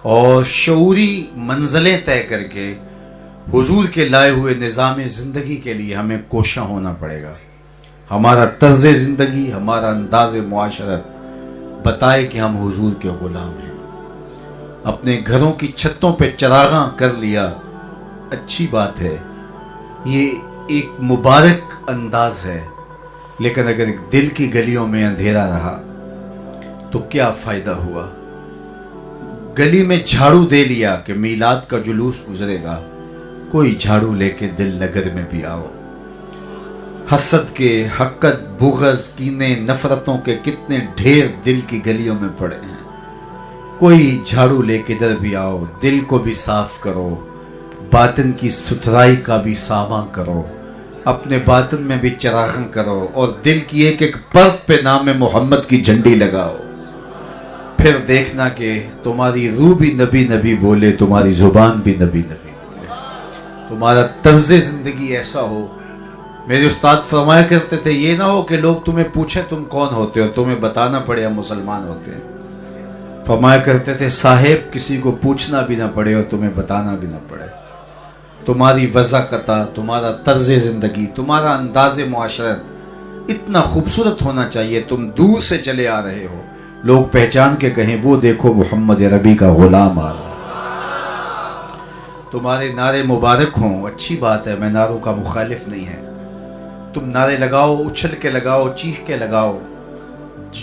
اور شعوری منزلیں طے کر کے حضور کے لائے ہوئے نظام زندگی کے لیے ہمیں کوشاں ہونا پڑے گا. ہمارا طرز زندگی، ہمارا انداز معاشرت بتائے کہ ہم حضور کے غلام ہیں. اپنے گھروں کی چھتوں پہ چراغاں کر لیا، اچھی بات ہے، یہ ایک مبارک انداز ہے، لیکن اگر دل کی گلیوں میں اندھیرا رہا تو کیا فائدہ ہوا؟ گلی میں جھاڑو دے لیا کہ میلاد کا جلوس گزرے گا، کوئی جھاڑو لے کے دل نگر میں بھی آؤ. حسد کے، حقد، بغض، کینے، نفرتوں کے کتنے ڈھیر دل کی گلیوں میں پڑے ہیں. کوئی جھاڑو لے کے ادھر بھی آؤ، دل کو بھی صاف کرو، باطن کی ستھرائی کا بھی سامان کرو، اپنے باطن میں بھی چراغاں کرو، اور دل کی ایک ایک پرت پہ نام محمد کی جھنڈی لگاؤ. پھر دیکھنا کہ تمہاری روح بھی نبی نبی بولے، تمہاری زبان بھی نبی نبی بولے، تمہارا طرز زندگی ایسا ہو. میرے استاد فرمایا کرتے تھے یہ نہ ہو کہ لوگ تمہیں پوچھیں تم کون ہوتے ہو، تمہیں بتانا پڑے ہم مسلمان ہوتے ہیں. فرمایا کرتے تھے صاحب کسی کو پوچھنا بھی نہ پڑے اور تمہیں بتانا بھی نہ پڑے. تمہاری وضاحت، تمہارا طرز زندگی، تمہارا انداز معاشرت اتنا خوبصورت ہونا چاہیے. تم دور سے چلے آ رہے ہو، لوگ پہچان کے کہیں وہ دیکھو محمد عربی کا غلام آ رہا. تمہارے نعرے مبارک ہوں، اچھی بات ہے، میں نعروں کا مخالف نہیں ہے. تم نعرے لگاؤ، اچھل کے لگاؤ، چیخ کے لگاؤ،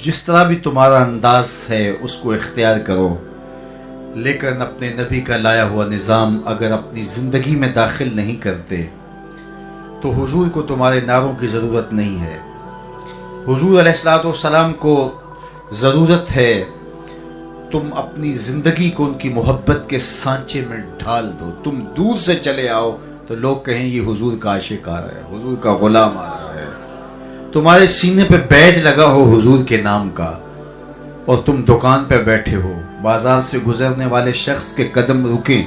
جس طرح بھی تمہارا انداز ہے اس کو اختیار کرو. لیکن اپنے نبی کا لایا ہوا نظام اگر اپنی زندگی میں داخل نہیں کرتے تو حضور کو تمہارے نعروں کی ضرورت نہیں ہے. حضور علیہ السلام کو ضرورت ہے تم اپنی زندگی کو ان کی محبت کے سانچے میں ڈھال دو. تم دور سے چلے آؤ تو لوگ کہیں یہ حضور کا عاشق آ رہا ہے، حضور کا غلام آ رہا ہے. تمہارے سینے پہ بیج لگا ہو حضور کے نام کا اور تم دکان پہ بیٹھے ہو، بازار سے گزرنے والے شخص کے قدم رکیں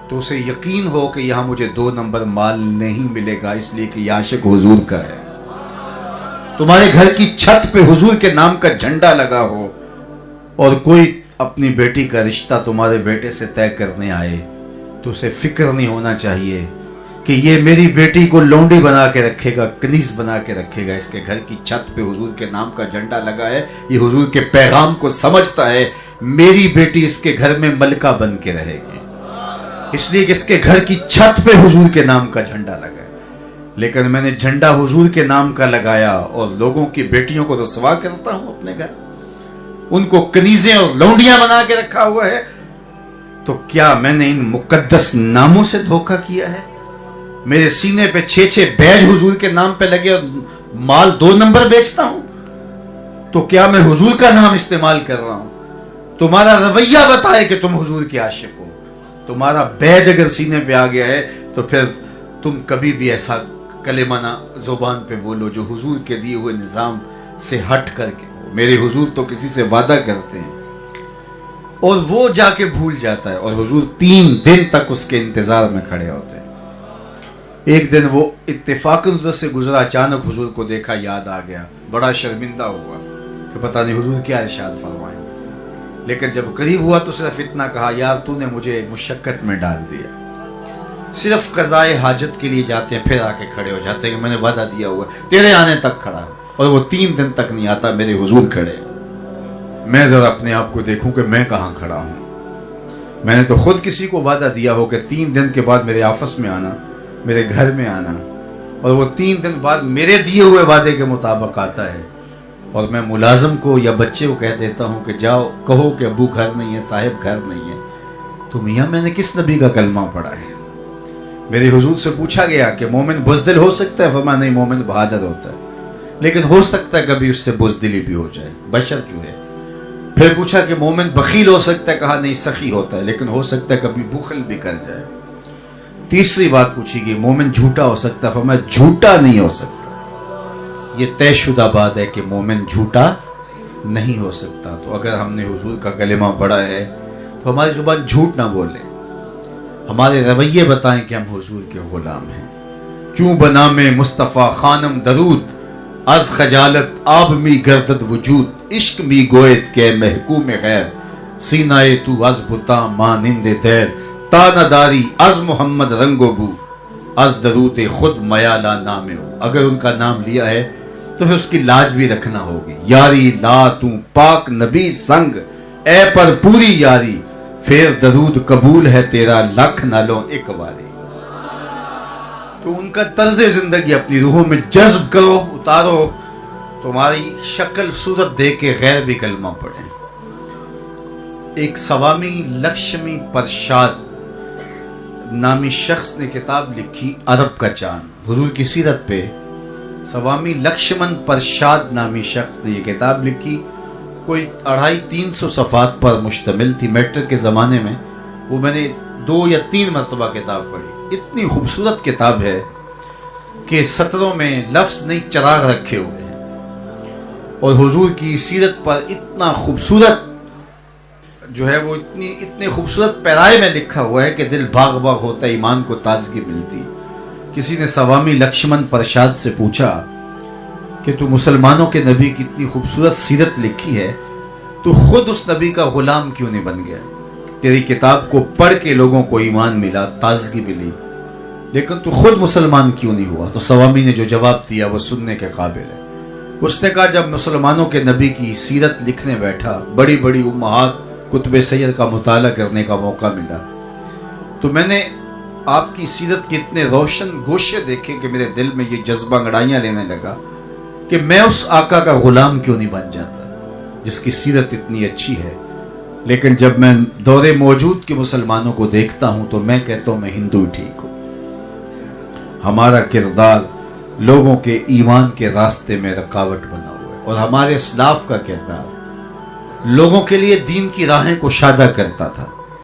تو اسے یقین ہو کہ یہاں مجھے 2 نمبر مال نہیں ملے گا اس لیے کہ یہ عاشق حضور کا ہے. تمہارے گھر کی چھت پہ حضور کے نام کا جھنڈا لگا ہو اور کوئی اپنی بیٹی کا رشتہ تمہارے بیٹے سے طے کرنے آئے تو اسے فکر نہیں ہونا چاہیے کہ یہ میری بیٹی کو لونڈی بنا کے رکھے گا، کنیز بنا کے رکھے گا. اس کے گھر کی چھت پہ حضور کے نام کا جھنڈا لگا ہے، یہ حضور کے پیغام کو سمجھتا ہے. میری بیٹی اس کے گھر میں ملکہ بن کے رہے گی اس لیے کہ اس کے گھر کی چھت پہ حضور کے نام کا جھنڈا لگا ہے. لیکن میں نے جھنڈا حضور کے نام کا لگایا اور لوگوں کی بیٹیوں کو رسوا کرتا ہوں اپنے گھر، ان کو کنیزیں اور لونڈیاں بنا کے رکھا ہوا ہے. تو کیا میں نے ان مقدس ناموں سے دھوکہ کیا ہے؟ میرے سینے پہ 6 بیج حضور کے نام پہ لگے اور مال 2 نمبر بیچتا ہوں تو کیا میں حضور کا نام استعمال کر رہا ہوں؟ تمہارا رویہ بتائے کہ تم حضور کے عاشق ہو. تمہارا بیج اگر سینے پہ آ گیا ہے تو پھر تم کبھی بھی ایسا کلمہ نہ زبان پہ بولو جو حضور کے دیے ہوئے نظام سے ہٹ کر کے ہو. میرے حضور تو کسی سے وعدہ کرتے ہیں اور وہ جا کے بھول جاتا ہے اور حضور 3 دن تک اس کے انتظار میں کھڑے ہوتے ہیں. ایک دن وہ اتفاقاً ادھر سے گزرا، اچانک حضور کو دیکھا، یاد آ گیا، بڑا شرمندہ ہوا کہ پتہ نہیں حضور کیا ارشاد فرمائیں. لیکن جب قریب ہوا تو صرف اتنا کہا، یار تو نے مجھے مشقت میں ڈال دیا. صرف قضائے حاجت کے لیے جاتے ہیں، پھر آ کے کھڑے ہو جاتے ہیں کہ میں نے وعدہ دیا ہوا تیرے آنے تک کھڑا، اور وہ 3 دن تک نہیں آتا. میرے حضور کھڑے، میں ذرا اپنے آپ کو دیکھوں کہ میں کہاں کھڑا ہوں. میں نے تو خود کسی کو وعدہ دیا ہو کہ 3 دن کے بعد میرے آفس میں آنا، میرے گھر میں آنا، اور وہ 3 دن بعد میرے دیے ہوئے وعدے کے مطابق آتا ہے. اور میں ملازم کو یا بچے کو کہہ دیتا ہوں کہ جاؤ کہو کہ ابو گھر نہیں ہے، صاحب گھر نہیں ہے. تو میاں میں نے کس نبی کا کلمہ پڑھا ہے؟ میرے حضور سے پوچھا گیا کہ مومن بزدل ہو سکتا ہے؟ فرمایا نہیں، مومن بہادر ہوتا ہے، لیکن ہو سکتا ہے کبھی اس سے بزدلی بھی ہو جائے، بشر جو ہے. پھر پوچھا کہ مومن بخیل ہو سکتا ہے؟ کہا نہیں، سخی ہوتا ہے، لیکن ہو سکتا ہے کبھی بخل بھی کر جائے. تیسری بات پوچھی گئی، مومن جھوٹا ہو سکتا ہے؟ فرمایا جھوٹا نہیں ہو سکتا. یہ طے شدہ بات ہے کہ مومن جھوٹا نہیں ہو سکتا. تو اگر ہم نے حضور کا کلمہ پڑھا ہے تو ہماری زبان جھوٹ نہ بولے، ہمارے رویے بتائیں کہ ہم حضور کے غلام ہیں. چوں بنا میں مصطفیٰ خانم درود، از خجالت آب می گردد وجود، عشق می گوید کہ محکوم غیر، سینائے تو از بتا مانند دیر، تا نداری از محمد رنگ و بو، از درود خود میالا نام ہو۔ اگر ان کا نام لیا ہے تو پھر اس کی لاج بھی رکھنا ہوگی۔ یاری لا تو پاک نبی سنگ، اے پر پوری یاری، پھر درود قبول ہے تیرا لکھ نہ لو ایک باری۔ تو ان کا طرز زندگی اپنی روحوں میں جذب کرو، اتارو، تمہاری شکل صورت دیکھ کے غیر بھی کلمہ پڑھیں۔ ایک سوامی لکشمی پرشاد نامی شخص نے کتاب لکھی عرب کا چاند۔ حضور کی سیرت پہ سوامی لکشمن پرشاد نامی شخص نے یہ کتاب لکھی، کوئی 250-300 صفحات پر مشتمل تھی۔ میٹرک کے زمانے میں وہ میں نے 2 یا 3 مرتبہ کتاب پڑھی۔ اتنی خوبصورت کتاب ہے کہ سطروں میں لفظ نہیں چراغ رکھے ہوئے ہیں، اور حضور کی سیرت پر اتنا خوبصورت جو ہے وہ اتنے خوبصورت پیرائے میں لکھا ہوا ہے کہ دل باغ باغ ہوتا ہے، ایمان کو تازگی ملتی۔ کسی نے سوامی لکشمن پرشاد سے پوچھا کہ تو مسلمانوں کے نبی کی اتنی خوبصورت سیرت لکھی ہے، تو خود اس نبی کا غلام کیوں نہیں بن گیا؟ تیری کتاب کو پڑھ کے لوگوں کو ایمان ملا، تازگی ملی، لیکن تو خود مسلمان کیوں نہیں ہوا؟ تو سوامی نے جو جواب دیا وہ سننے کے قابل ہے۔ اس نے کہا جب مسلمانوں کے نبی کی سیرت لکھنے بیٹھا، بڑی بڑی امہات کتب سید کا مطالعہ کرنے کا موقع ملا، تو میں نے آپ کی سیرت کے اتنے روشن گوشے دیکھے کہ میرے دل میں یہ جذبہ انگڑائیاں لینے لگا کہ میں اس آقا کا غلام کیوں نہیں بن جاتا جس کی سیرت اتنی اچھی ہے۔ لیکن جب میں دور موجود کے مسلمانوں کو دیکھتا ہوں تو میں کہتا ہوں میں ہندو ٹھیک ہوں۔ ہمارا کردار لوگوں کے ایمان کے راستے میں رکاوٹ بنا ہوا ہے، اور ہمارے اسلاف کا کردار لوگوں کے لیے دین کی راہیں کشادہ کرتا تھا۔